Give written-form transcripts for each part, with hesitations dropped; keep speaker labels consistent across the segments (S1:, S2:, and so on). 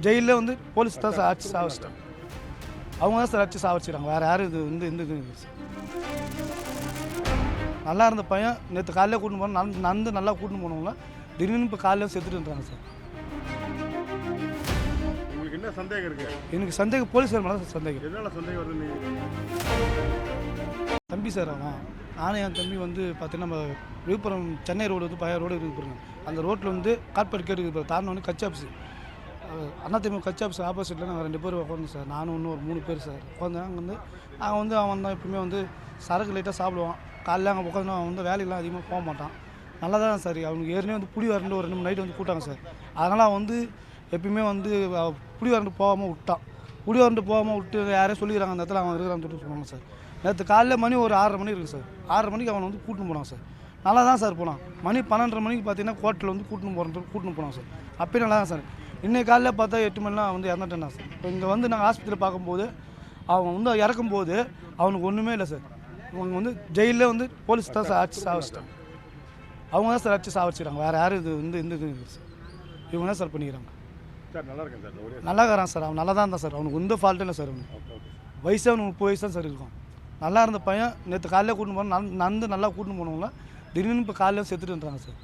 S1: ஜெயிலில் வந்து போலீஸ் தான் சார் அடிச்சு சாவச்சிட்டாங்க. அவங்க தான் சார் அடிச்சு சாவச்சிட்டாங்க. வேறு யாரும் இது வந்து இது நல்லா இருந்த பையன் நேற்று காலையில் கூட்டின்னு போனோம், நடந்து நல்லா கூட்டின்னு போனவங்கள திடீர்னு இப்போ காலையில் செத்துட்டுன்றாங்க சார்.
S2: உங்களுக்கு என்ன சந்தேகம் இருக்கு?
S1: எனக்கு சந்தேகம் போலீஸ் மேலே தான் சந்தேகம்.
S2: எதனால சந்தேகம் வருது?
S1: தம்பி சார் அவன் நானும் என் தம்பி வந்து பார்த்தீங்கன்னா நம்ம விழுப்புரம் சென்னை ரோடு வந்து பழைய ரோடு இருக்குது பாருங்க. அந்த ரோட்டில் வந்து கார்பரேட் கேட்டு இருக்குது தாண்டின வந்து கட்சி ஆஃபீஸ் அண்ணா திமுக கட்சி ஆஃபீஸ் ஆப்போசிட்டில் நாங்கள் 2 பேர் உட்காந்து சார், நானும் இன்னும் ஒரு 3 பேர் சார் உட்காந்து. அங்கே வந்து நாங்கள் வந்து அவன் தான் எப்பவுமே வந்து சரக்கு லைட்டாக சாப்பிடுவான். காலையில் அங்கே உட்காந்து அவன் வந்து வேலையெல்லாம் அதிகமாக போக மாட்டான். நல்லா தான் சார் அவனுக்கு ஏற்கனவே வந்து புளி வரண்டு ஒரு 2 மணி நைட்டு வந்து கூட்டாங்க சார். அதனால் அவன் வந்து எப்பயுமே வந்து புளி வரண்டு போகாமல் விட்டான். புளி வரண்டு போகாமல் விட்டு யாரையும் சொல்லிக்கிறாங்க அந்த இடத்துல அவன் இருக்கிறான்னு சொல்லிட்டு சொன்னாங்க சார். நேற்று காலையில் மணி ஒரு 6:30 மணி இருக்குது சார். 6:30 மணிக்கு அவனை வந்து கூட்டின்னு போனான் சார். நல்லா தான் சார் போனான். மணி 12:30 மணிக்கு பார்த்தீங்கன்னா கோர்ட்டில் வந்து கூட்டின்னு போனான் சார். அப்பயும் நல்லா தான் சார். இன்றைக்கி காலையில் பார்த்தா 8 மணிலாம் வந்து இறந்துட்டேன் சார். இப்போ இங்கே வந்து நாங்கள் ஆஸ்பத்திரியில் பார்க்கும்போது அவன் வந்து இறக்கும்போது அவனுக்கு ஒன்றுமே இல்லை சார். இவங்க வந்து ஜெயிலில் வந்து போலீஸ் தான் சார் அடிச்சு சாவச்சிட்டாங்க. அவங்க தான் சார் அடிச்சு சாவச்சிட்டாங்க. வேறு யாரும் இது வந்து இது சார். இவங்க தான் சார் பண்ணிக்கிறாங்க
S2: சார். நல்லா இருக்கேன் சார்.
S1: நல்லா இருக்கிறான் சார். அவன் நல்லா தான் இருந்தான் சார். அவனுக்கு எந்த ஃபால்ட்டும் இல்லை சார். அவனுக்கு வயசு அவனுக்கு 30 வயசு தான் சார் இருக்கும். நல்லா இருந்த பையன் நேற்று காலையில் கூட்டின்னு போனோம், நடந்து நல்லா கூட்டின்னு போனவங்கள திடீர்னு இப்போ காலையில் செத்துட்டுன்றாங்க சார்.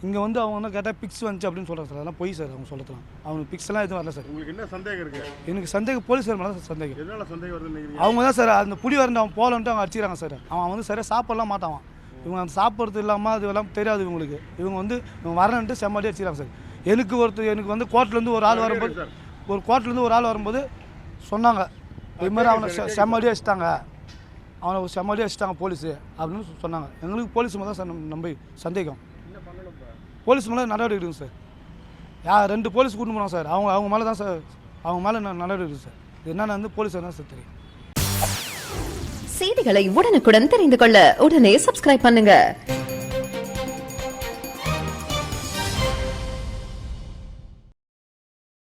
S1: இங்கே வந்து அவங்க வந்து கேட்டால் பிக்ஸ் வந்துச்சு அப்படின்னு சொல்கிறாங்க சார். அதெல்லாம் போய் சார் அவங்க சொல்லலாம். அவனுக்கு பிக்ஸ்லாம் எதுவும் வரல சார்.
S2: உங்களுக்கு என்ன சந்தேகம் இருக்கு?
S1: எனக்கு சந்தேகம் போலீஸ் மேலே தான் சந்தேகம்.
S2: எதனால சந்தேகம் வருது?
S1: அவங்க தான் சார் அந்த புடி வரண்டு அவன் போகலன்ட்டு அவங்க அடிச்சிக்கிறாங்க சார். அவன் வந்து சரியாக சாப்பிடலாம் மாட்டான். இவங்க அந்த சாப்பிட்றது இல்லாமல் அது எல்லாம் தெரியாது இவங்களுக்கு. இவங்க வந்து இவங்க வரணுன்ட்டு செம்மாடி அடிச்சிக்கிறாங்க சார். எனக்கு வந்து கோர்ட்லேருந்து ஒரு ஆள் வரும்போது சொன்னாங்க இது மாதிரி அவனை செம்மாடி அடிச்சிட்டாங்க, அவனை செம்மாடி அடிச்சிட்டாங்க போலீஸு அப்படின்னு சொன்னாங்க. எங்களுக்கு போலீஸ் மேலே தான் சார் நம்பி சந்தேகம். போலீஸ் மேலே நடவடிக்கை எடுக்குங்க சார். 2 போலீஸ் கூட்டின்னு போனாங்க சார். அவங்க மேலே தான் சார், அவங்க மேலே நடவடிக்கை எடுக்குது சார். என்னென்ன வந்து போலீஸ் தான் சார் தெரியும்.
S3: செய்திகளை உடனுக்குடன் தெரிந்து கொள்ள உடனே சப்ஸ்கிரைப் பண்ணுங்க.